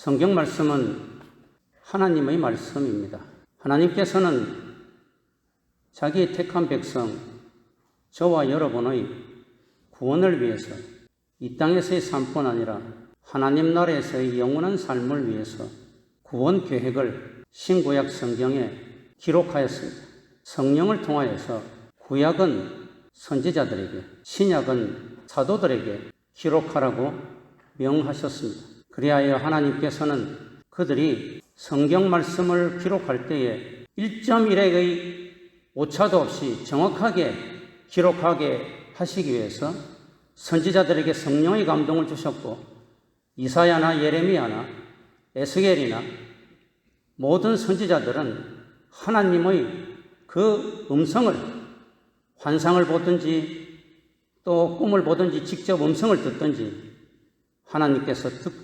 성경 말씀은 하나님의 말씀입니다. 하나님께서는 자기의 택한 백성, 저와 여러분의 구원을 위해서 이 땅에서의 삶뿐 아니라 하나님 나라에서의 영원한 삶을 위해서 구원 계획을 신구약 성경에 기록하였습니다. 성령을 통하여서 구약은 선지자들에게, 신약은 사도들에게 기록하라고 명하셨습니다. 그리하여 하나님께서는 그들이 성경 말씀을 기록할 때에 1.1핵의 오차도 없이 정확하게 기록하게 하시기 위해서 선지자들에게 성령의 감동을 주셨고, 이사야나 예레미야나 에스겔이나 모든 선지자들은 하나님의 그 음성을, 환상을 보든지 또 꿈을 보든지 직접 음성을 듣든지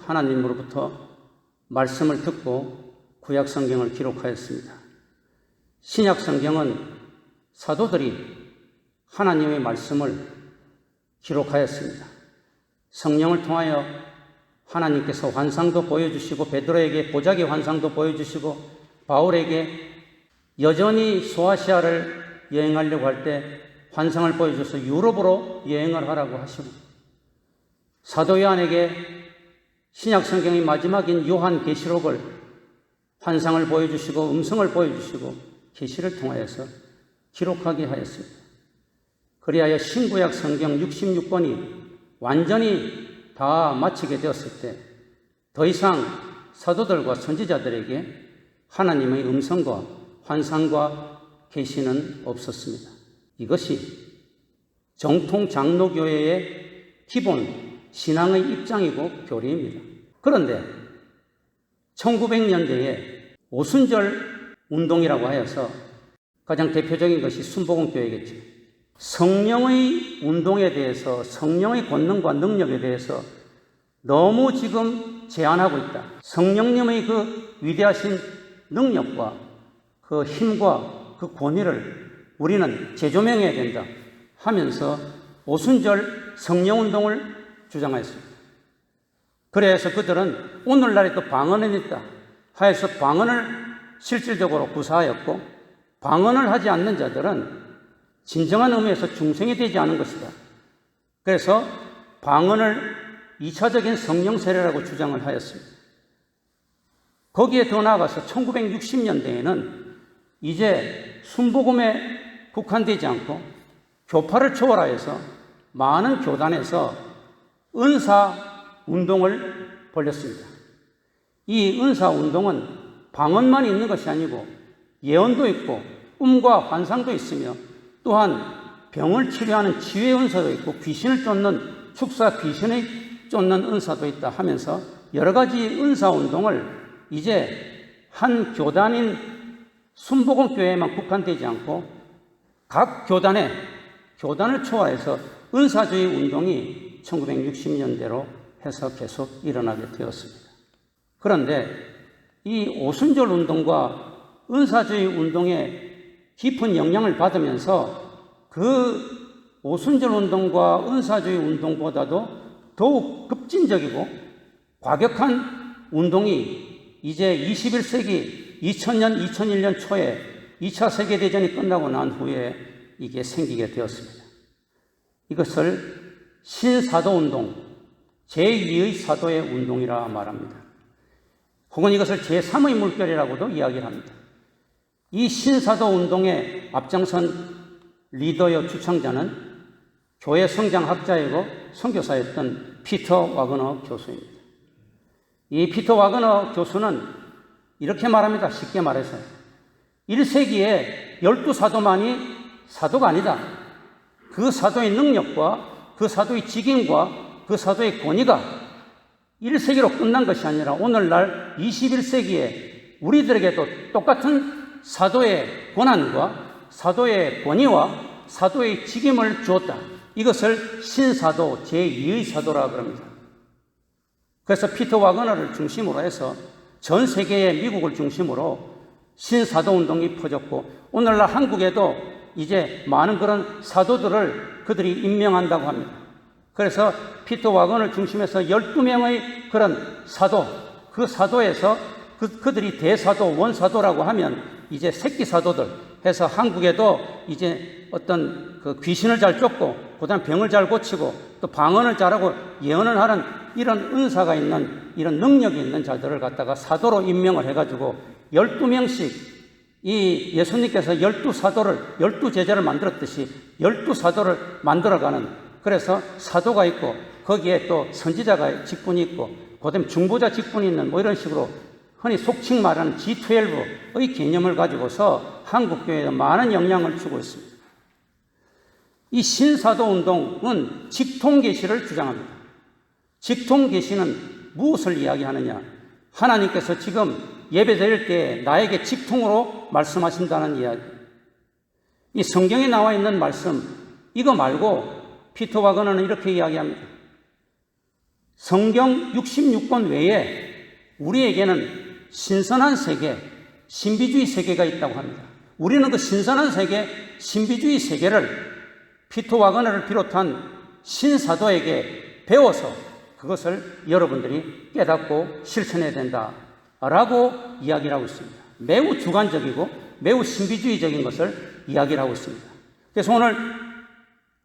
하나님으로부터 말씀을 듣고 구약 성경을 기록하였습니다. 신약 성경은 사도들이 하나님의 말씀을 기록하였습니다. 성령을 통하여 하나님께서 환상도 보여주시고, 베드로에게 보자기 환상도 보여주시고, 바울에게 여전히 소아시아를 여행하려고 할 때 환상을 보여줘서 유럽으로 여행을 하라고 하시고, 사도 요한에게 신약 성경의 마지막인 요한계시록을 환상을 보여주시고 음성을 보여주시고 계시를 통하여서 기록하게 하였습니다. 그리하여 신구약 성경 66권이 완전히 다 마치게 되었을 때 더 이상 사도들과 선지자들에게 하나님의 음성과 환상과 계시는 없었습니다. 이것이 정통 장로교회의 기본 신앙의 입장이고 교리입니다. 그런데 1900년대에 오순절 운동이라고 하여서 가장 대표적인 것이 순복음교회겠죠. 성령의 운동에 대해서, 성령의 권능과 능력에 대해서 너무 지금 제한하고 있다. 성령님의 그 위대하신 능력과 그 힘과 그 권위를 우리는 재조명해야 된다 하면서 오순절 성령운동을 주장하였습니다. 그래서 그들은 오늘날에도 방언은 있다 하여서 방언을 실질적으로 구사하였고, 방언을 하지 않는 자들은 진정한 의미에서 중생이 되지 않은 것이다. 그래서 방언을 2차적인 성령 세례라고 주장을 하였습니다. 거기에 더 나아가서 1960년대에는 이제 순복음에 국한되지 않고 교파를 초월하여서 많은 교단에서 은사 운동을 벌였습니다. 이 은사 운동은 방언만 있는 것이 아니고 예언도 있고 꿈과 환상도 있으며, 또한 병을 치료하는 치유의 은사도 있고 귀신을 쫓는 축사 귀신을 쫓는 은사도 있다 하면서 여러 가지 은사 운동을 이제 한 교단인 순복음교회에만 국한되지 않고 각 교단을 초월해서 은사주의 운동이 1960년대로 해서 계속 일어나게 되었습니다. 그런데 이 오순절 운동과 은사주의 운동에 깊은 영향을 받으면서 그 오순절 운동과 은사주의 운동보다도 더욱 급진적이고 과격한 운동이 이제 21세기 2000년, 2001년 초에 2차 세계대전이 끝나고 난 후에 이게 생기게 되었습니다. 이것을 신사도운동, 제2의 사도의 운동이라 말합니다. 혹은 이것을 제3의 물결이라고도 이야기를 합니다. 이 신사도운동의 앞장선 리더여 주창자는 교회 성장학자이고 선교사였던 피터 와그너 교수입니다. 이 피터 와그너 교수는 이렇게 말합니다. 쉽게 말해서 1세기에 12사도만이 사도가 아니다. 그 사도의 능력과 그 사도의 직임과 그 사도의 권위가 1세기로 끝난 것이 아니라 오늘날 21세기에 우리들에게도 똑같은 사도의 권한과 사도의 권위와 사도의 직임을 주었다. 이것을 신사도, 제2의 사도라 그럽니다. 그래서 피터 와그너를 중심으로 해서 전 세계의 미국을 중심으로 신사도운동이 퍼졌고, 오늘날 한국에도 이제 많은 그런 사도들을 그들이 임명한다고 합니다. 그래서 피터 와건을 중심해서 12명의 그런 사도, 그 사도에서 그들이 대사도, 원사도라고 하면 이제 새끼 사도들 해서 한국에도 이제 어떤 그 귀신을 잘 쫓고 그다음 병을 잘 고치고 또 방언을 잘하고 예언을 하는 이런 은사가 있는 이런 능력이 있는 자들을 갖다가 사도로 임명을 해가지고 12명씩 이 예수님께서 12사도를 12제자를 만들었듯이 12사도를 만들어가는, 그래서 사도가 있고 거기에 또 선지자가 직분이 있고 그다음에 중보자 직분이 있는 뭐 이런 식으로 흔히 속칭 말하는 G12의 개념을 가지고서 한국교회에 많은 영향을 주고 있습니다. 이 신사도 운동은 직통계시를 주장합니다. 직통계시는 무엇을 이야기하느냐? 하나님께서 지금 예배 드릴 때 나에게 직통으로 말씀하신다는 이야기. 이 성경에 나와 있는 말씀, 이거 말고 피터 와거너는 이렇게 이야기합니다. 성경 66권 외에 우리에게는 신선한 세계, 신비주의 세계가 있다고 합니다. 우리는 그 신선한 세계, 신비주의 세계를 피터 와거너를 비롯한 신사도에게 배워서 그것을 여러분들이 깨닫고 실천해야 된다라고 이야기를 하고 있습니다. 매우 주관적이고 매우 신비주의적인 것을 이야기를 하고 있습니다. 그래서 오늘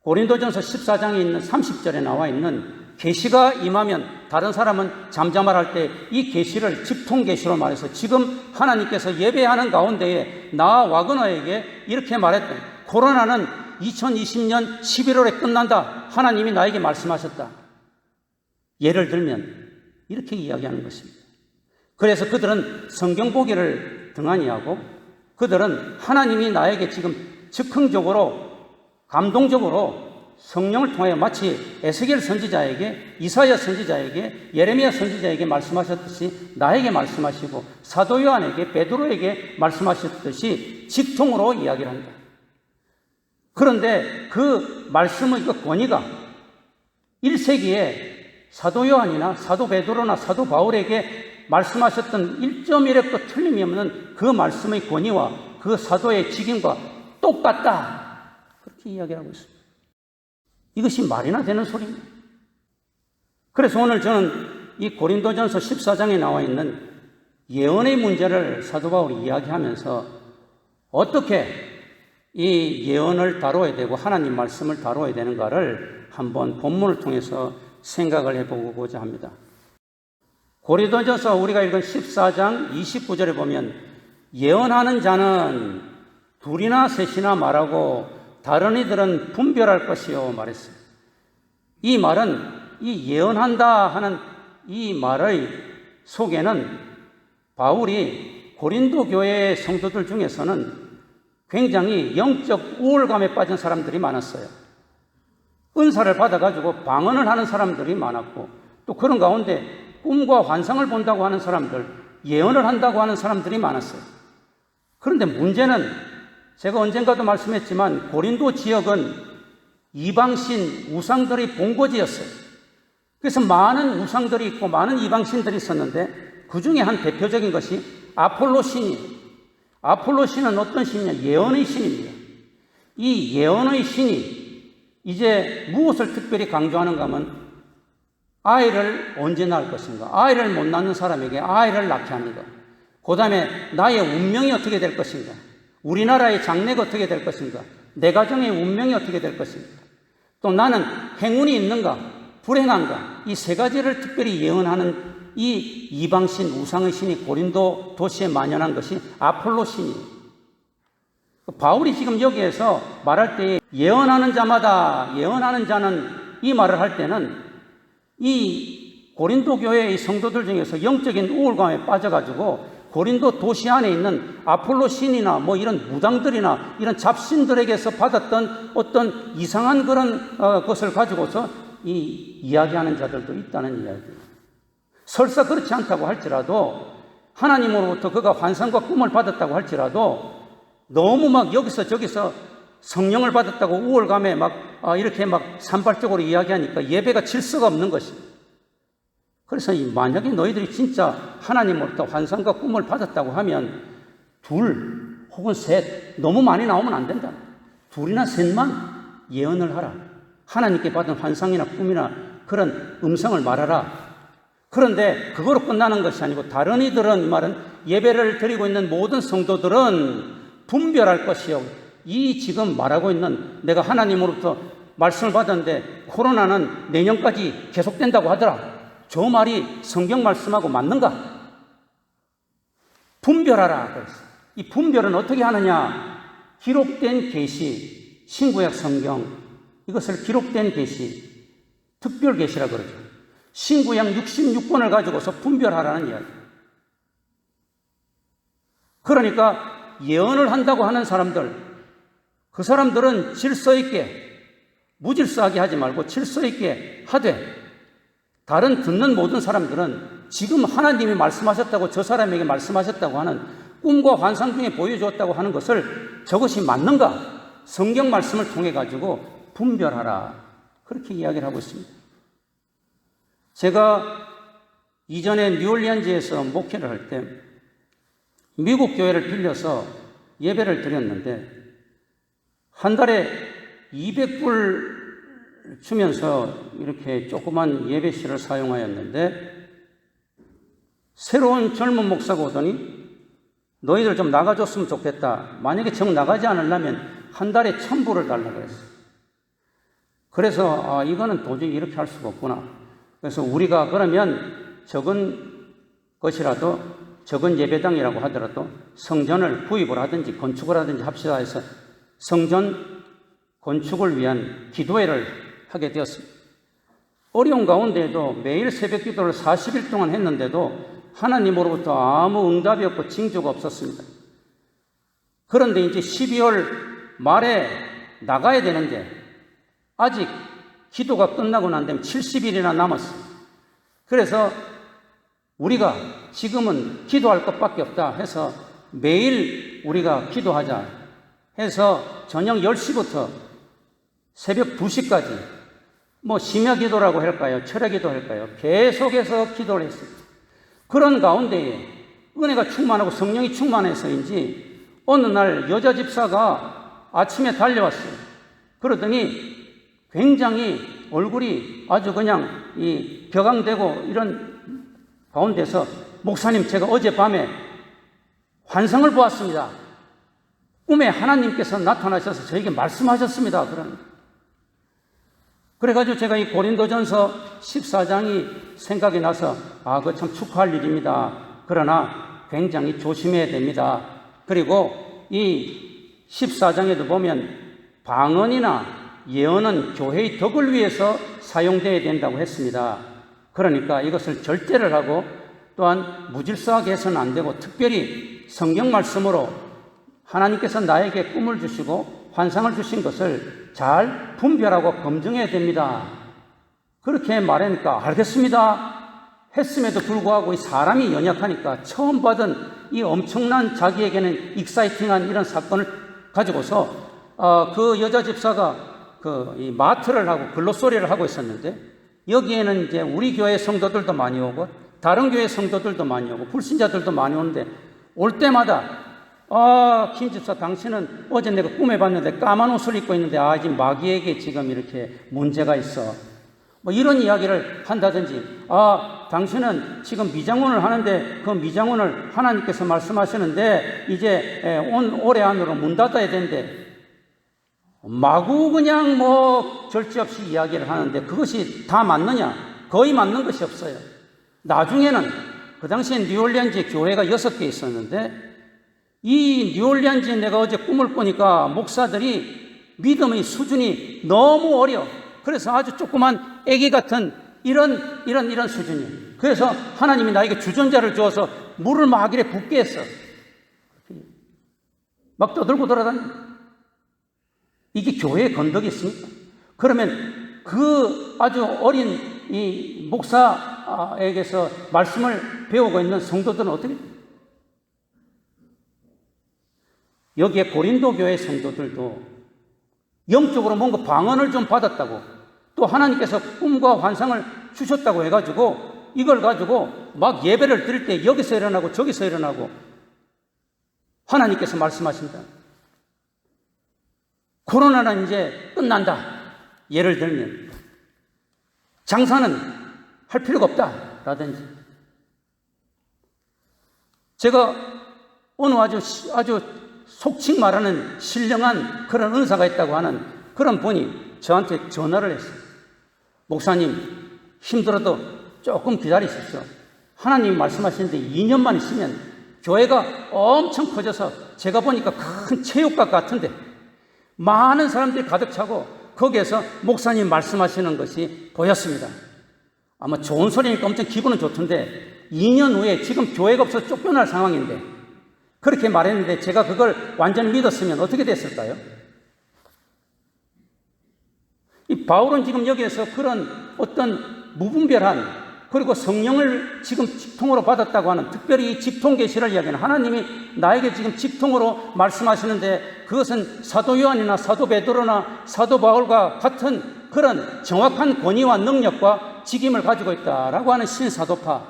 고린도전서 14장에 있는 30절에 나와 있는 계시가 임하면 다른 사람은 잠잠할 때 이 계시를 직통계시로 말해서 지금 하나님께서 예배하는 가운데에 나 와그너에게 이렇게 말했던, 코로나는 2020년 11월에 끝난다. 하나님이 나에게 말씀하셨다. 예를 들면 이렇게 이야기하는 것입니다. 그래서 그들은 성경 보기를 등한히 하고 그들은 하나님이 나에게 지금 즉흥적으로 감동적으로 성령을 통하여 마치 에스겔 선지자에게, 이사야 선지자에게, 예레미야 선지자에게 말씀하셨듯이 나에게 말씀하시고 사도 요한에게, 베드로에게 말씀하셨듯이 직통으로 이야기를 한다. 그런데 그 말씀의 그 권위가 1세기에 사도 요한이나 사도 베드로나 사도 바울에게 말씀하셨던 1.1획도 틀림이 없는 그 말씀의 권위와 그 사도의 직임과 똑같다. 그렇게 이야기하고 있습니다. 이것이 말이나 되는 소리입니다. 그래서 오늘 저는 이 고린도전서 14장에 나와 있는 예언의 문제를 사도 바울이 이야기하면서 어떻게 이 예언을 다뤄야 되고 하나님 말씀을 다뤄야 되는가를 한번 본문을 통해서 생각을 해보고자 합니다. 고린도전서 우리가 읽은 14장 29절에 보면 예언하는 자는 둘이나 셋이나 말하고 다른 이들은 분별할 것이요 말했어요. 이 말은 이 예언한다 하는 이 말의 속에는 바울이 고린도 교회의 성도들 중에서는 굉장히 영적 우월감에 빠진 사람들이 많았어요. 은사를 받아가지고 방언을 하는 사람들이 많았고 또 그런 가운데 꿈과 환상을 본다고 하는 사람들, 예언을 한다고 하는 사람들이 많았어요. 그런데 문제는 제가 언젠가도 말씀했지만 고린도 지역은 이방신, 우상들의 본거지였어요. 그래서 많은 우상들이 있고 많은 이방신들이 있었는데 그 중에 한 대표적인 것이 아폴로 신이에요. 아폴로 신은 어떤 신이냐? 예언의 신입니다. 이 예언의 신이 이제 무엇을 특별히 강조하는가 하면 아이를 언제 낳을 것인가, 아이를 못 낳는 사람에게 아이를 낳게 하는 것, 그 다음에 나의 운명이 어떻게 될 것인가, 우리나라의 장래가 어떻게 될 것인가, 내 가정의 운명이 어떻게 될 것인가, 또 나는 행운이 있는가 불행한가, 이 세 가지를 특별히 예언하는 이 이방신, 우상의 신이 고린도 도시에 만연한 것이 아폴로 신이에요. 바울이 지금 여기에서 말할 때 예언하는 자마다, 예언하는 자는 이 말을 할 때는 이 고린도 교회의 성도들 중에서 영적인 우울감에 빠져가지고 고린도 도시 안에 있는 아폴로 신이나 뭐 이런 무당들이나 이런 잡신들에게서 받았던 어떤 이상한 그런 것을 가지고서 이야기하는 자들도 있다는 이야기예요. 설사 그렇지 않다고 할지라도 하나님으로부터 그가 환상과 꿈을 받았다고 할지라도 너무 막 여기서 저기서 성령을 받았다고 우월감에 막 이렇게 막 산발적으로 이야기하니까 예배가 질서가 없는 것입니다. 그래서 만약에 너희들이 진짜 하나님으로부터 환상과 꿈을 받았다고 하면 둘 혹은 셋, 너무 많이 나오면 안 된다. 둘이나 셋만 예언을 하라. 하나님께 받은 환상이나 꿈이나 그런 음성을 말하라. 그런데 그거로 끝나는 것이 아니고 다른 이들은, 이 말은 예배를 드리고 있는 모든 성도들은 분별할 것이요. 이 지금 말하고 있는, 내가 하나님으로부터 말씀을 받았는데 코로나는 내년까지 계속된다고 하더라. 저 말이 성경 말씀하고 맞는가? 분별하라 그랬어요. 이 분별은 어떻게 하느냐? 기록된 계시, 신구약 성경, 이것을 기록된 계시, 특별 계시라 그러죠. 신구약 66권을 가지고서 분별하라는 이야기. 그러니까 예언을 한다고 하는 사람들, 그 사람들은 질서 있게, 무질서하게 하지 말고 질서 있게 하되, 다른 듣는 모든 사람들은 지금 하나님이 말씀하셨다고, 저 사람에게 말씀하셨다고 하는 꿈과 환상 중에 보여주었다고 하는 것을 저것이 맞는가? 성경 말씀을 통해 가지고 분별하라. 그렇게 이야기를 하고 있습니다. 제가 이전에 뉴올리언즈에서 목회를 할 때 미국 교회를 빌려서 예배를 드렸는데 한 달에 200불 주면서 이렇게 조그만 예배실을 사용하였는데 새로운 젊은 목사가 오더니 너희들 좀 나가줬으면 좋겠다. 만약에 정 나가지 않으려면 한 달에 1000불을 달라고 했어요. 그래서 이거는 도저히 이렇게 할 수가 없구나. 그래서 우리가 그러면 적은 것이라도, 적은 예배당이라고 하더라도 성전을 구입을 하든지 건축을 하든지 합시다 해서 성전 건축을 위한 기도회를 하게 되었습니다. 어려운 가운데에도 매일 새벽 기도를 40일 동안 했는데도 하나님으로부터 아무 응답이 없고 징조가 없었습니다. 그런데 이제 12월 말에 나가야 되는데 아직 기도가 끝나고 난 다음에 70일이나 남았어요. 그래서 우리가 지금은 기도할 것밖에 없다 해서 매일 우리가 기도하자 해서 저녁 10시부터 새벽 2시까지 심야 기도라고 할까요? 철야 기도 할까요? 계속해서 기도를 했습니다. 그런 가운데에 은혜가 충만하고 성령이 충만해서인지 어느 날 여자 집사가 아침에 달려왔어요. 그러더니 굉장히 얼굴이 아주 그냥 격앙되고 이런 가운데서 목사님, 제가 어젯밤에 환상을 보았습니다. 꿈에 하나님께서 나타나셔서 저에게 말씀하셨습니다. 그래가지고 제가 이 고린도전서 14장이 생각이 나서 그거 참 축하할 일입니다. 그러나 굉장히 조심해야 됩니다. 그리고 이 14장에도 보면 방언이나 예언은 교회의 덕을 위해서 사용되어야 된다고 했습니다. 그러니까 이것을 절제를 하고 또한 무질서하게 해서는 안 되고 특별히 성경 말씀으로 하나님께서 나에게 꿈을 주시고 환상을 주신 것을 잘 분별하고 검증해야 됩니다. 그렇게 말하니까 알겠습니다 했음에도 불구하고 이 사람이 연약하니까 처음 받은 이 엄청난 자기에게는 익사이팅한 이런 사건을 가지고서 그 여자 집사가 이 마트를 하고 글로소리를 하고 있었는데 여기에는 이제 우리 교회 성도들도 많이 오고 다른 교회 성도들도 많이 오고 불신자들도 많이 오는데 올 때마다 김 집사, 당신은 어제 내가 꿈에 봤는데 까만 옷을 입고 있는데 지금 마귀에게 지금 이렇게 문제가 있어. 이런 이야기를 한다든지 당신은 지금 미장원을 하는데 그 미장원을 하나님께서 말씀하시는데 이제 올해 안으로 문 닫아야 된대. 마구 그냥 절제 없이 이야기를 하는데 그것이 다 맞느냐? 거의 맞는 것이 없어요. 나중에는 그 당시에 뉴올리언즈에 교회가 6개 있었는데 이 뉴올리언즈에 내가 어제 꿈을 꾸니까 목사들이 믿음의 수준이 너무 어려. 그래서 아주 조그만 애기 같은 이런 수준이에요. 그래서 하나님이 나에게 주전자를 주어서 물을 막 이래 붓게 했어. 막 떠들고 돌아다니. 이게 교회에 건덕이 있습니까? 그러면 그 아주 어린 이 목사에게서 말씀을 배우고 있는 성도들은 어떻게 돼요? 여기에 고린도 교회 성도들도 영적으로 뭔가 방언을 좀 받았다고 또 하나님께서 꿈과 환상을 주셨다고 해가지고 이걸 가지고 막 예배를 드릴 때 여기서 일어나고 저기서 일어나고 하나님께서 말씀하신다. 코로나는 이제 끝난다. 예를 들면 장사는 할 필요가 없다. 라든지. 제가 어느 아주 속칭 말하는 신령한 그런 은사가 있다고 하는 그런 분이 저한테 전화를 했어요. 목사님, 힘들어도 조금 기다리십시오. 하나님이 말씀하시는데 2년만 있으면 교회가 엄청 커져서 제가 보니까 큰 체육관 같은데 많은 사람들이 가득 차고 거기에서 목사님 말씀하시는 것이 보였습니다. 아마 좋은 소리니까 엄청 기분은 좋던데 2년 후에 지금 교회가 없어서 쫓겨날 상황인데 그렇게 말했는데 제가 그걸 완전히 믿었으면 어떻게 됐을까요? 이 바울은 지금 여기에서 그런 어떤 무분별한 그리고 성령을 지금 직통으로 받았다고 하는 특별히 이 직통 계시를 이야기하는 하나님이 나에게 지금 직통으로 말씀하시는데 그것은 사도 요한이나 사도 베드로나 사도 바울과 같은 그런 정확한 권위와 능력과 직임을 가지고 있다라고 하는 신사도파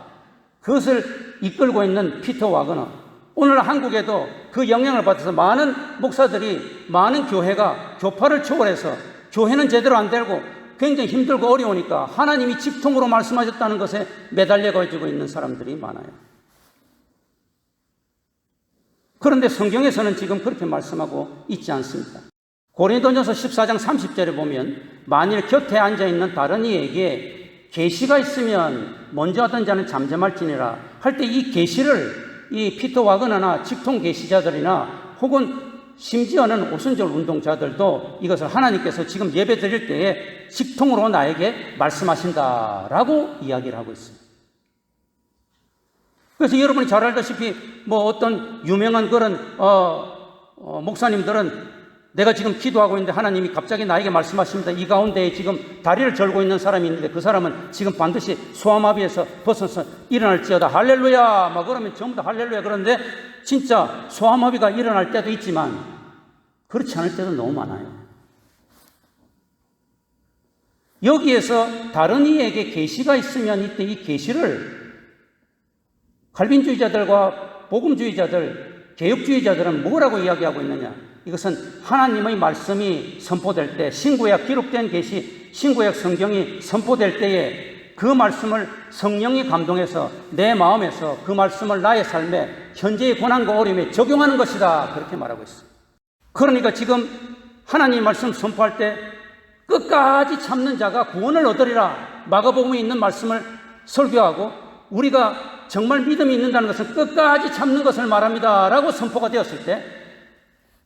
그것을 이끌고 있는 피터 와그너 오늘 한국에도 그 영향을 받아서 많은 목사들이 많은 교회가 교파를 초월해서 교회는 제대로 안 되고 굉장히 힘들고 어려우니까 하나님이 직통으로 말씀하셨다는 것에 매달려 가지고 있는 사람들이 많아요. 그런데 성경에서는 지금 그렇게 말씀하고 있지 않습니다. 고린도전서 14장 30절에 보면 만일 곁에 앉아있는 다른 이에게 계시가 있으면 먼저 하던 자는 잠잠할지니라 할 때 이 계시를 이 피터 와그너나 직통 계시자들이나 혹은 심지어는 오순절 운동자들도 이것을 하나님께서 지금 예배 드릴 때에 직통으로 나에게 말씀하신다라고 이야기를 하고 있습니다. 그래서 여러분이 잘 알다시피 뭐 어떤 유명한 그런 목사님들은 내가 지금 기도하고 있는데 하나님이 갑자기 나에게 말씀하십니다. 이 가운데에 지금 다리를 절고 있는 사람이 있는데 그 사람은 지금 반드시 소아마비에서 벗어서 일어날지어다 할렐루야 막 그러면 전부 다 할렐루야. 그런데 진짜 소아마비가 일어날 때도 있지만 그렇지 않을 때도 너무 많아요. 여기에서 다른 이에게 계시가 있으면 이때 이 계시를 칼빈주의자들과 복음주의자들, 개혁주의자들은 뭐라고 이야기하고 있느냐? 이것은 하나님의 말씀이 선포될 때, 신구약 기록된 계시, 신구약 성경이 선포될 때에 그 말씀을 성령이 감동해서 내 마음에서 그 말씀을 나의 삶에 현재의 고난과 어려움에 적용하는 것이다. 그렇게 말하고 있습니다. 그러니까 지금 하나님 말씀 선포할 때 끝까지 참는 자가 구원을 얻으리라. 마가복음에 있는 말씀을 설교하고 우리가 정말 믿음이 있는다는 것은 끝까지 참는 것을 말합니다. 라고 선포가 되었을 때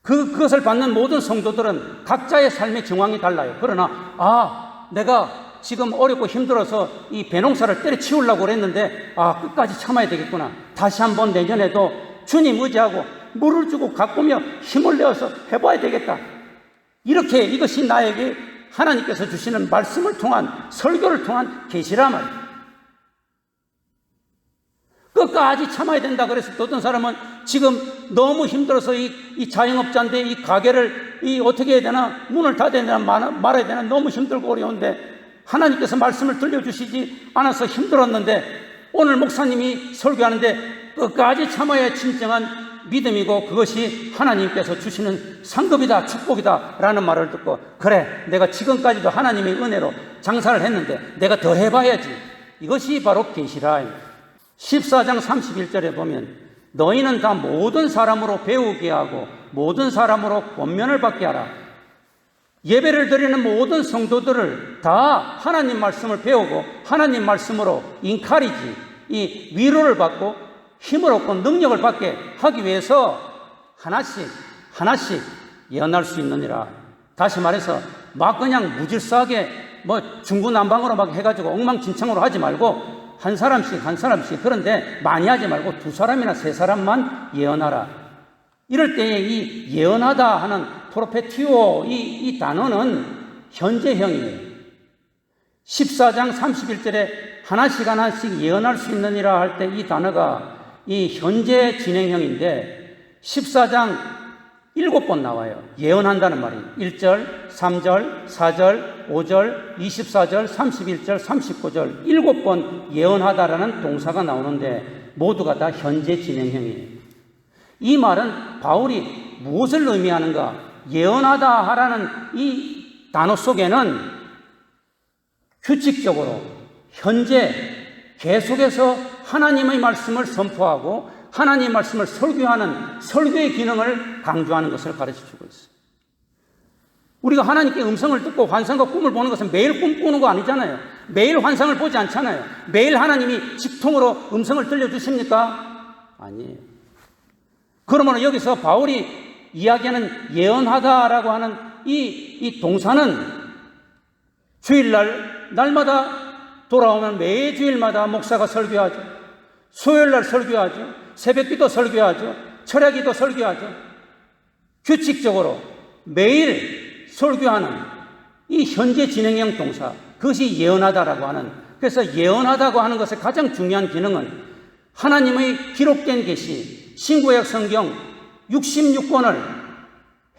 그것을 받는 모든 성도들은 각자의 삶의 정황이 달라요. 그러나 내가 지금 어렵고 힘들어서 이 배농사를 때려치우려고 그랬는데 끝까지 참아야 되겠구나. 다시 한번 내년에도 주님 의지하고 물을 주고 가꾸며 힘을 내어서 해봐야 되겠다. 이렇게 이것이 나에게 하나님께서 주시는 말씀을 통한 설교를 통한 계시란 말이에요. 끝까지 참아야 된다 그래서 어떤 사람은 지금 너무 힘들어서 이 자영업자인데 이 가게를 어떻게 해야 되나 문을 닫아야 되나 말아야 되나 너무 힘들고 어려운데 하나님께서 말씀을 들려주시지 않아서 힘들었는데 오늘 목사님이 설교하는데 끝까지 참아야 진정한 믿음이고 그것이 하나님께서 주시는 상급이다 축복이다 라는 말을 듣고 그래 내가 지금까지도 하나님의 은혜로 장사를 했는데 내가 더 해봐야지. 이것이 바로 계시라. 14장 31절에 보면 너희는 다 모든 사람으로 배우게 하고 모든 사람으로 권면을 받게 하라. 예배를 드리는 모든 성도들을 다 하나님 말씀을 배우고 하나님 말씀으로 인카리지 이 위로를 받고 힘을 얻고 능력을 받게 하기 위해서 하나씩 예언할 수 있느니라. 다시 말해서 막 그냥 무질서하게 중구난방으로 막 해가지고 엉망진창으로 하지 말고 한 사람씩 그런데 많이 하지 말고 2사람이나 3사람만 예언하라. 이럴 때에 이 예언하다 하는 프로페티오 이 단어는 현재형이에요. 14장 31절에 하나씩 예언할 수 있느니라 할 때 이 단어가 이 현재 진행형인데 14장 7번 나와요. 예언한다는 말이 1절, 3절, 4절, 5절, 24절, 31절, 39절 7번 예언하다라는 동사가 나오는데 모두가 다 현재 진행형이에요. 이 말은 바울이 무엇을 의미하는가? 예언하다 하라는 이 단어 속에는 규칙적으로 현재 계속해서 하나님의 말씀을 선포하고 하나님의 말씀을 설교하는 설교의 기능을 강조하는 것을 가르쳐주고 있어요. 우리가 하나님께 음성을 듣고 환상과 꿈을 보는 것은 매일 꿈꾸는 거 아니잖아요. 매일 환상을 보지 않잖아요. 매일 하나님이 직통으로 음성을 들려주십니까? 아니에요. 그러면 여기서 바울이 이야기하는 예언하다라고 하는 이 동사는 주일날 날마다 돌아오면 매 주일마다 목사가 설교하죠. 수요일날 설교하죠. 새벽기도 설교하죠. 철야기도 설교하죠. 규칙적으로 매일 설교하는 이 현재 진행형 동사, 그것이 예언하다라고 하는, 그래서 예언하다고 하는 것의 가장 중요한 기능은 하나님의 기록된 계시, 신구약 성경 66권을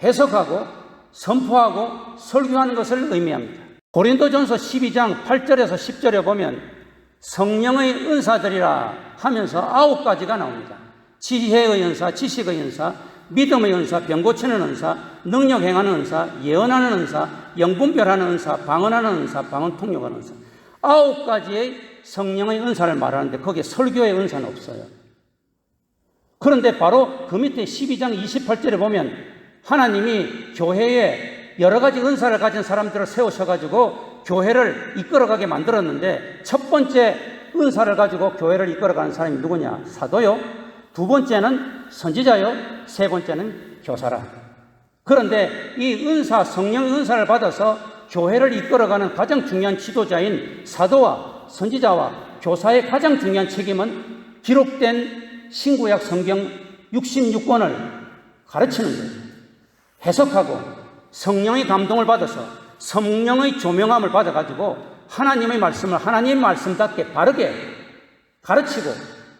해석하고 선포하고 설교하는 것을 의미합니다. 고린도전서 12장 8절에서 10절에 보면 성령의 은사들이라 하면서 9가지가 나옵니다. 지혜의 은사, 지식의 은사, 믿음의 은사, 병 고치는 은사, 능력 행하는 은사, 예언하는 은사, 영분별하는 은사, 방언하는 은사, 방언 통역하는 은사. 9가지의 성령의 은사를 말하는데 거기에 설교의 은사는 없어요. 그런데 바로 그 밑에 12장 28절에 보면 하나님이 교회에 여러 가지 은사를 가진 사람들을 세우셔가지고 교회를 이끌어가게 만들었는데 첫 번째 은사를 가지고 교회를 이끌어가는 사람이 누구냐? 사도요. 두 번째는 선지자요. 세 번째는 교사라. 그런데 이 은사, 성령의 은사를 받아서 교회를 이끌어가는 가장 중요한 지도자인 사도와 선지자와 교사의 가장 중요한 책임은 기록된 신구약 성경 66권을 가르치는 거예요. 해석하고 성령의 감동을 받아서 성령의 조명함을 받아가지고 하나님의 말씀을 하나님의 말씀답게 바르게 가르치고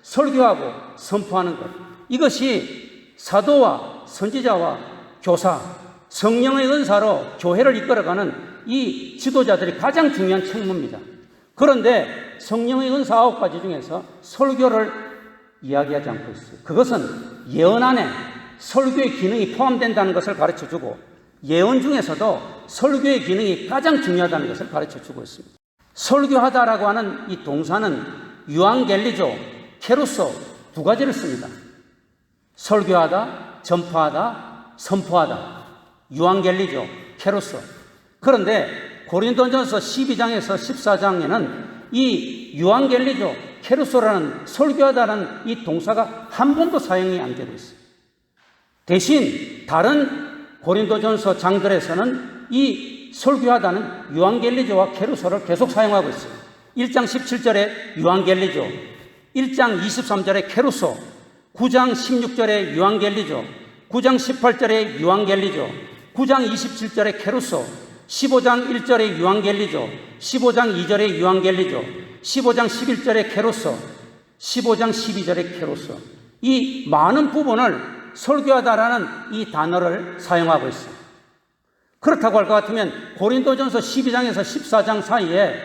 설교하고 선포하는 것. 이것이 사도와 선지자와 교사, 성령의 은사로 교회를 이끌어가는 이 지도자들이 가장 중요한 책무입니다. 그런데 성령의 은사 9가지 중에서 설교를 이야기하지 않고 있어요. 그것은 예언 안에 설교의 기능이 포함된다는 것을 가르쳐주고 예언 중에서도 설교의 기능이 가장 중요하다는 것을 가르쳐주고 있습니다. 설교하다라고 하는 이 동사는 유앙겔리조, 케루소 두 가지를 씁니다. 설교하다, 전파하다, 선포하다. 유앙겔리조, 케루소. 그런데 고린도전서 12장에서 14장에는 이 유앙겔리조, 케루소라는 설교하다라는 이 동사가 한 번도 사용이 안 되고 있어요. 대신 다른 고린도전서 장들에서는 이 설교하다는 유앙겔리조와 케루소를 계속 사용하고 있어요. 1장 17절에 유앙겔리조, 1장 23절에 케루소, 9장 16절에 유앙겔리조, 9장 18절에 유앙겔리조, 9장 27절에 케루소, 15장 1절에 유앙겔리조, 15장 2절에 유앙겔리조, 15장 11절에 케루소, 15장 12절에 케루소. 이 많은 부분을 설교하다라는 이 단어를 사용하고 있어요. 그렇다고 할 것 같으면 고린도전서 12장에서 14장 사이에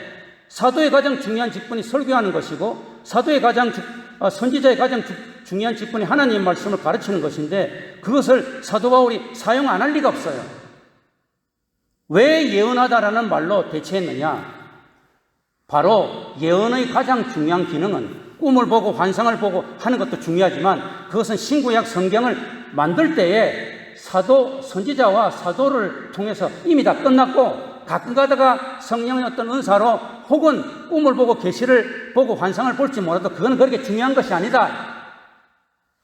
사도의 가장 중요한 직분이 설교하는 것이고 선지자의 가장 중요한 직분이 하나님의 말씀을 가르치는 것인데 그것을 사도 바울이 사용 안 할 리가 없어요. 왜 예언하다라는 말로 대체했느냐? 바로 예언의 가장 중요한 기능은 꿈을 보고 환상을 보고 하는 것도 중요하지만 그것은 신구약 성경을 만들 때에 사도, 선지자와 사도를 통해서 이미 다 끝났고 가끔 가다가 성령의 어떤 은사로 혹은 꿈을 보고 계시를 보고 환상을 볼지 몰라도 그건 그렇게 중요한 것이 아니다.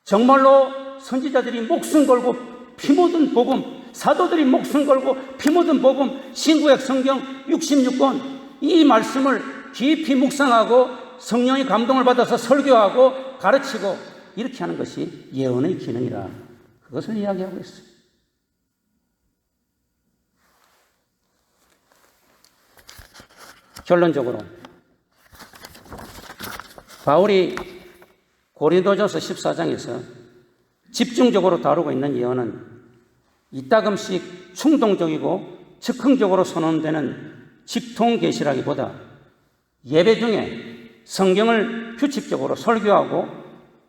정말로 선지자들이 목숨 걸고 피 묻은 복음, 사도들이 목숨 걸고 피 묻은 복음, 신구약 성경 66권 이 말씀을 깊이 묵상하고 성령의 감동을 받아서 설교하고 가르치고 이렇게 하는 것이 예언의 기능이라 그것을 이야기하고 있어요. 결론적으로 바울이 고린도전서 14장에서 집중적으로 다루고 있는 예언은 이따금씩 충동적이고 즉흥적으로 선언되는 직통 계시라기보다 예배 중에 성경을 규칙적으로 설교하고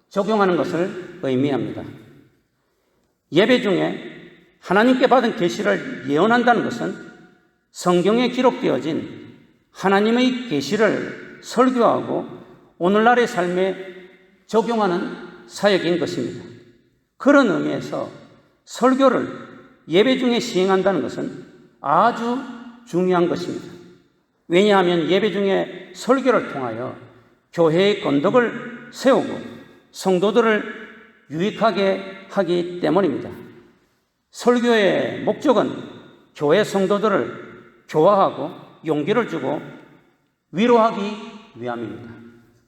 적용하는 것을 의미합니다. 예배 중에 하나님께 받은 계시를 예언한다는 것은 성경에 기록되어진 하나님의 계시를 설교하고 오늘날의 삶에 적용하는 사역인 것입니다. 그런 의미에서 설교를 예배 중에 시행한다는 것은 아주 중요한 것입니다. 왜냐하면 예배 중에 설교를 통하여 교회의 건덕을 세우고 성도들을 유익하게 하기 때문입니다. 설교의 목적은 교회 성도들을 교화하고 용기를 주고 위로하기 위함입니다.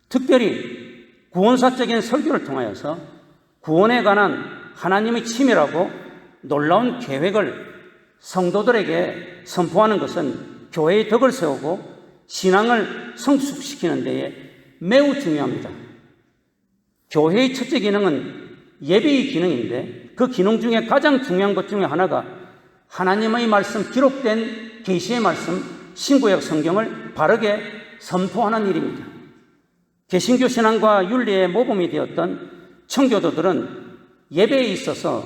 특별히 구원사적인 설교를 통하여서 구원에 관한 하나님의 치밀하고 놀라운 계획을 성도들에게 선포하는 것은 교회의 덕을 세우고 신앙을 성숙시키는 데에 매우 중요합니다. 교회의 첫째 기능은 예배의 기능인데 그 기능 중에 가장 중요한 것 중에 하나가 하나님의 말씀, 기록된 계시의 말씀, 신구약 성경을 바르게 선포하는 일입니다. 개신교 신앙과 윤리의 모범이 되었던 청교도들은 예배에 있어서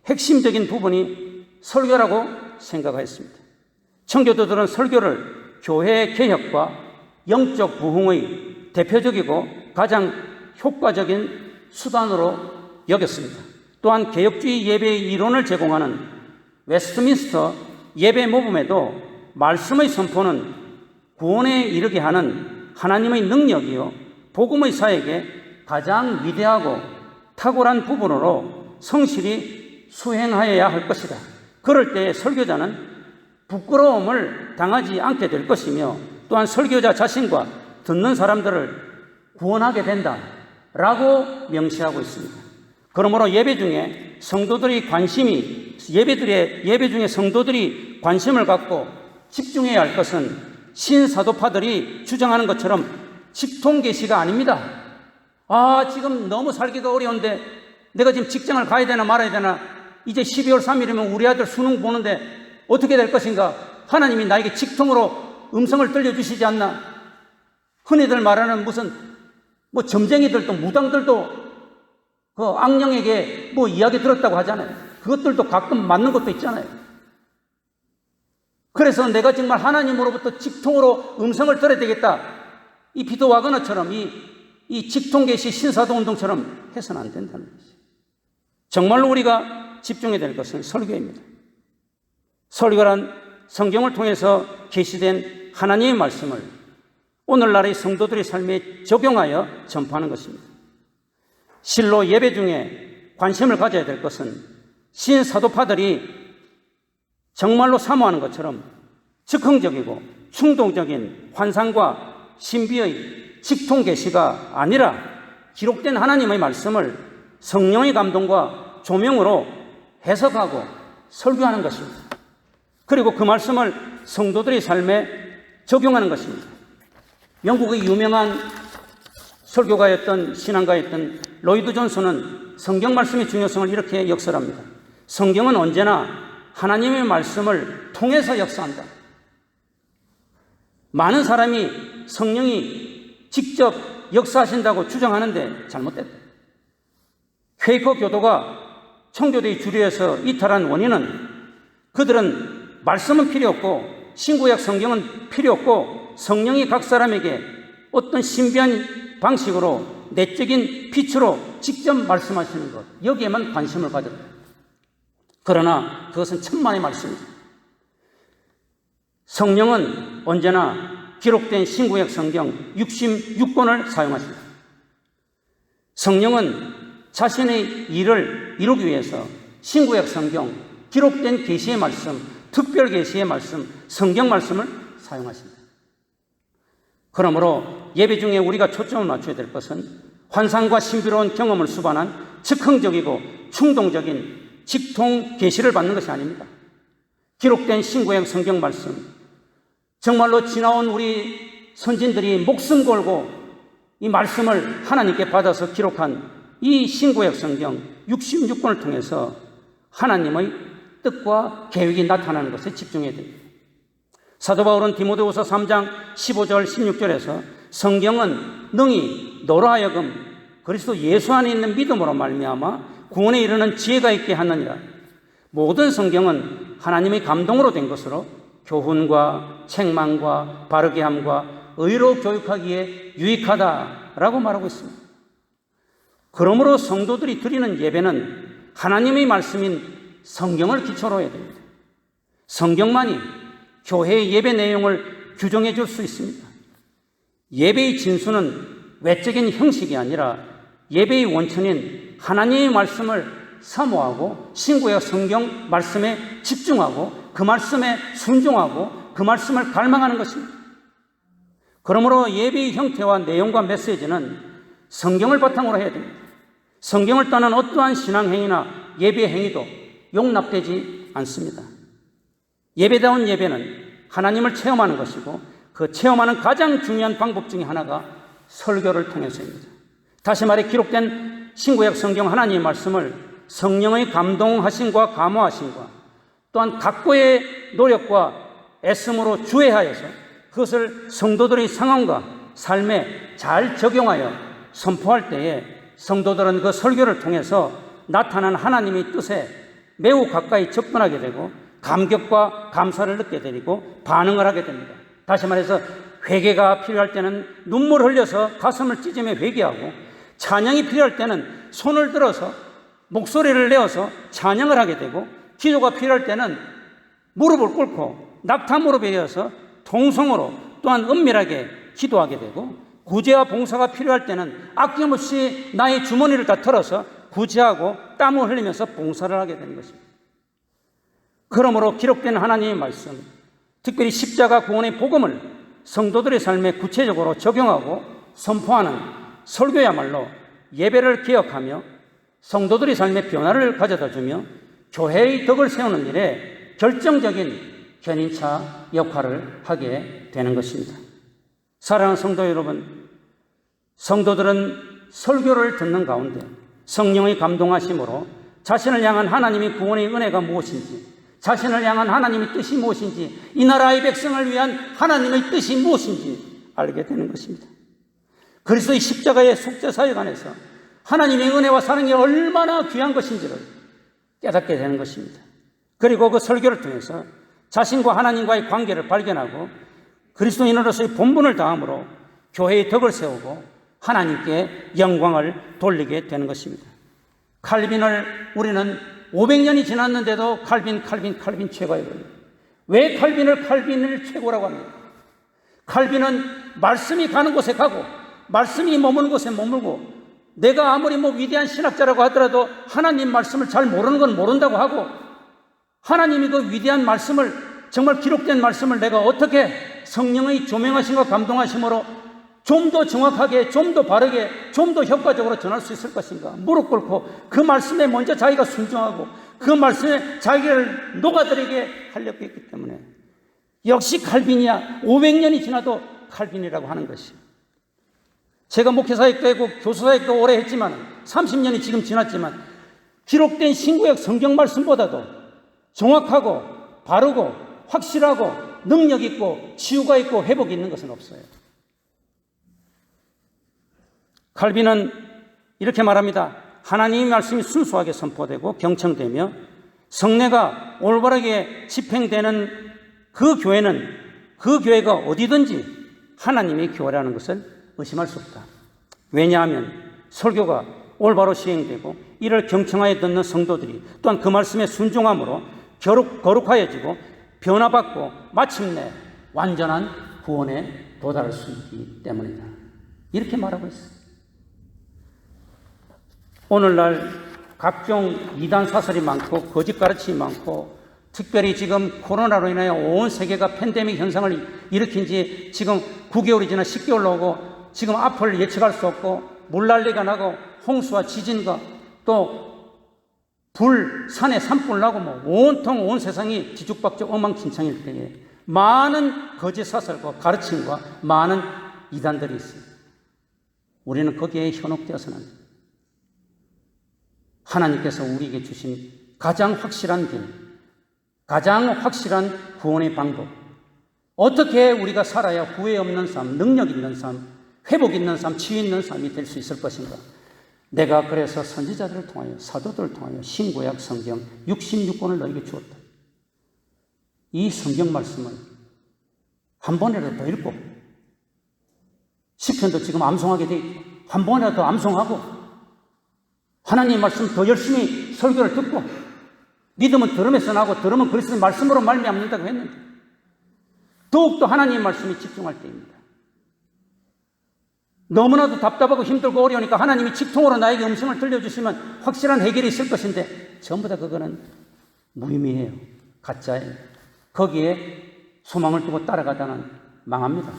핵심적인 부분이 설교라고 생각했습니다. 청교도들은 설교를 교회의 개혁과 영적 부흥의 대표적이고 가장 효과적인 수단으로 여겼습니다. 또한 개혁주의 예배의 이론을 제공하는 웨스트민스터 예배 모범에도 말씀의 선포는 구원에 이르게 하는 하나님의 능력이요 복음의 사역에 가장 위대하고 탁월한 부분으로 성실히 수행하여야 할 것이다. 그럴 때 설교자는 부끄러움을 당하지 않게 될 것이며 또한 설교자 자신과 듣는 사람들을 구원하게 된다라고 명시하고 있습니다. 그러므로 예배 중에 성도들이 예배 중에 성도들이 관심을 갖고 집중해야 할 것은 신사도파들이 주장하는 것처럼 직통계시가 아닙니다. 지금 너무 살기가 어려운데 내가 지금 직장을 가야 되나 말아야 되나, 이제 12월 3일이면 우리 아들 수능 보는데 어떻게 될 것인가, 하나님이 나에게 직통으로 음성을 들려주시지 않나. 흔히들 말하는 무슨 점쟁이들도 무당들도 그 악령에게 이야기 들었다고 하잖아요. 그것들도 가끔 맞는 것도 있잖아요. 그래서 내가 정말 하나님으로부터 직통으로 음성을 들어야 되겠다, 이 피터 와그너처럼 이 직통계시 신사도 운동처럼 해서는 안 된다는 것이죠. 정말로 우리가 집중해야 될 것은 설교입니다. 설교란 성경을 통해서 계시된 하나님의 말씀을 오늘날의 성도들의 삶에 적용하여 전파하는 것입니다. 실로 예배 중에 관심을 가져야 될 것은 신사도파들이 정말로 사모하는 것처럼 즉흥적이고 충동적인 환상과 신비의 직통 계시가 아니라 기록된 하나님의 말씀을 성령의 감동과 조명으로 해석하고 설교하는 것입니다. 그리고 그 말씀을 성도들의 삶에 적용하는 것입니다. 영국의 유명한 설교가였던 신앙가였던 로이드 존슨은 성경 말씀의 중요성을 이렇게 역설합니다. 성경은 언제나 하나님의 말씀을 통해서 역사한다. 많은 사람이 성령이 직접 역사하신다고 주장하는데 잘못됐다. 퀘이커 교도가 청교도의 주류에서 이탈한 원인은 그들은 말씀은 필요 없고 신구약 성경은 필요 없고 성령이 각 사람에게 어떤 신비한 방식으로 내적인 빛으로 직접 말씀하시는 것, 여기에만 관심을 가졌다. 그러나 그것은 천만의 말씀입니다. 성령은 언제나 기록된 신구약 성경 66권을 사용하십니다. 성령은 자신의 일을 이루기 위해서 신구약 성경, 기록된 계시의 말씀, 특별 계시의 말씀, 성경 말씀을 사용하십니다. 그러므로 예배 중에 우리가 초점을 맞춰야 될 것은 환상과 신비로운 경험을 수반한 즉흥적이고 충동적인 직통 계시를 받는 것이 아닙니다. 기록된 신구약 성경 말씀, 정말로 지나온 우리 선진들이 목숨 걸고 이 말씀을 하나님께 받아서 기록한 이 신구약 성경 66권을 통해서 하나님의 뜻과 계획이 나타나는 것에 집중해야 됩니다. 사도 바울은 디모데후서 3장 15절 16절에서 성경은 능히 너로 하여금 그리스도 예수 안에 있는 믿음으로 말미암아 구원에 이르는 지혜가 있게 하느니라. 모든 성경은 하나님의 감동으로 된 것으로 교훈과 책망과 바르게 함과 의로 교육하기에 유익하다 라고 말하고 있습니다. 그러므로 성도들이 드리는 예배는 하나님의 말씀인 성경을 기초로 해야 됩니다. 성경만이 교회의 예배 내용을 규정해 줄 수 있습니다. 예배의 진수는 외적인 형식이 아니라 예배의 원천인 하나님의 말씀을 사모하고 신구약 성경 말씀에 집중하고 그 말씀에 순종하고 그 말씀을 갈망하는 것입니다. 그러므로 예배의 형태와 내용과 메시지는 성경을 바탕으로 해야 됩니다. 성경을 떠난 어떠한 신앙행위나 예배 행위도 용납되지 않습니다. 예배다운 예배는 하나님을 체험하는 것이고 그 체험하는 가장 중요한 방법 중에 하나가 설교를 통해서입니다. 다시 말해 기록된 신구약 성경 하나님의 말씀을 성령의 감동하심과 감화하심과 또한 각고의 노력과 애씀으로 주의하여서 그것을 성도들의 상황과 삶에 잘 적용하여 선포할 때에 성도들은 그 설교를 통해서 나타난 하나님의 뜻에 매우 가까이 접근하게 되고 감격과 감사를 느끼게 되고 반응을 하게 됩니다. 다시 말해서 회개가 필요할 때는 눈물 흘려서 가슴을 찢으며 회개하고 찬양이 필요할 때는 손을 들어서 목소리를 내어서 찬양을 하게 되고 기도가 필요할 때는 무릎을 꿇고 낙타 무릎에 이어서 통성으로 또한 은밀하게 기도하게 되고 구제와 봉사가 필요할 때는 아낌없이 나의 주머니를 다 털어서 구제하고 땀을 흘리면서 봉사를 하게 되는 것입니다. 그러므로 기록된 하나님의 말씀, 특별히 십자가 구원의 복음을 성도들의 삶에 구체적으로 적용하고 선포하는 설교야말로 예배를 기억하며 성도들의 삶에 변화를 가져다주며 교회의 덕을 세우는 일에 결정적인 견인차 역할을 하게 되는 것입니다. 사랑하는 성도 여러분, 성도들은 설교를 듣는 가운데 성령의 감동하심으로 자신을 향한 하나님의 구원의 은혜가 무엇인지, 자신을 향한 하나님의 뜻이 무엇인지, 이 나라의 백성을 위한 하나님의 뜻이 무엇인지 알게 되는 것입니다. 그리스도의 십자가의 속죄사역 안에서 하나님의 은혜와 사랑이 얼마나 귀한 것인지를 깨닫게 되는 것입니다. 그리고 그 설교를 통해서 자신과 하나님과의 관계를 발견하고 그리스도인으로서의 본분을 다함으로 교회의 덕을 세우고 하나님께 영광을 돌리게 되는 것입니다. 칼빈을 우리는 500년이 지났는데도 칼빈 최고라고 합니다. 왜 칼빈을 최고라고 합니까? 칼빈은 말씀이 가는 곳에 가고 말씀이 머무는 곳에 머물고 내가 아무리 위대한 신학자라고 하더라도 하나님 말씀을 잘 모르는 건 모른다고 하고 하나님이 그 위대한 말씀을 정말 기록된 말씀을 내가 어떻게 성령의 조명하심과 감동하심으로 좀 더 정확하게, 좀 더 바르게, 좀 더 효과적으로 전할 수 있을 것인가? 무릎 꿇고 그 말씀에 먼저 자기가 순종하고 그 말씀에 자기를 녹아들이게 하려고 했기 때문에 역시 칼빈이야. 500년이 지나도 칼빈이라고 하는 것이. 제가 목회사역도 했고 교수사역도 오래 했지만 30년이 지금 지났지만 기록된 신구약 성경 말씀보다도 정확하고 바르고 확실하고 능력 있고 치유가 있고 회복이 있는 것은 없어요. 칼빈은 이렇게 말합니다. 하나님의 말씀이 순수하게 선포되고 경청되며 성례가 올바르게 집행되는 그 교회가 어디든지 하나님의 교회라는 것을 의심할 수 없다. 왜냐하면 설교가 올바로 시행되고 이를 경청하여 듣는 성도들이 또한 그 말씀에 순종함으로 거룩하여지고 변화받고 마침내 완전한 구원에 도달할 수 있기 때문이다. 이렇게 말하고 있습니다. 오늘날 각종 이단 사설이 많고 거짓 가르침이 많고 특별히 지금 코로나로 인하여 온 세계가 팬데믹 현상을 일으킨 지 지금 9개월이 지나 10개월 나오고 지금 앞을 예측할 수 없고 물난리가 나고 홍수와 지진과 또 산에 산불 나고 온통 온 세상이 뒤죽박죽 엉망진창일 때에 많은 거짓 사설과 가르침과 많은 이단들이 있습니다. 우리는 거기에 현혹되어서는 안 됩니다. 하나님께서 우리에게 주신 가장 확실한 길, 가장 확실한 구원의 방법, 어떻게 우리가 살아야 후회 없는 삶, 능력 있는 삶, 회복 있는 삶, 치유 있는 삶이 될 수 있을 것인가? 내가 그래서 선지자들을 통하여 사도들을 통하여 신구약 성경 66권을 너에게 주었다. 이 성경 말씀을 한 번이라도 더 읽고 시편도 지금 암송하게 돼 있고, 한 번이라도 더 암송하고, 하나님의 말씀 더 열심히 설교를 듣고, 믿음은 들음에서 나고 들음은 그리스도의 말씀으로 말미암는다고 했는데, 더욱더 하나님의 말씀에 집중할 때입니다. 너무나도 답답하고 힘들고 어려우니까 하나님이 직통으로 나에게 음성을 들려주시면 확실한 해결이 있을 것인데, 전부 다 그거는 무의미해요. 가짜예요. 거기에 소망을 두고 따라가다는 망합니다.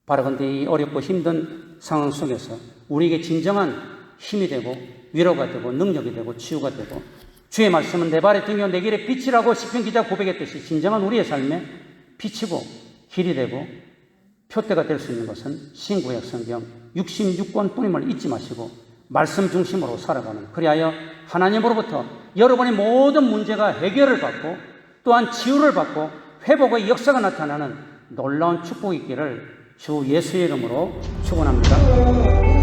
바로 근데 이 어렵고 힘든 상황 속에서 우리에게 진정한 힘이 되고 위로가 되고 능력이 되고 치유가 되고, 주의 말씀은 내 발의 등이요 내 길의 빛이라고 시편 기자 고백했듯이 진정한 우리의 삶에 빛이고 길이 되고 표대가 될 수 있는 것은 신구약 성경 66권 뿐임을 잊지 마시고 말씀 중심으로 살아가는, 그리하여 하나님으로부터 여러분의 모든 문제가 해결을 받고 또한 치유를 받고 회복의 역사가 나타나는 놀라운 축복이 있기를 주 예수의 이름으로 축원합니다.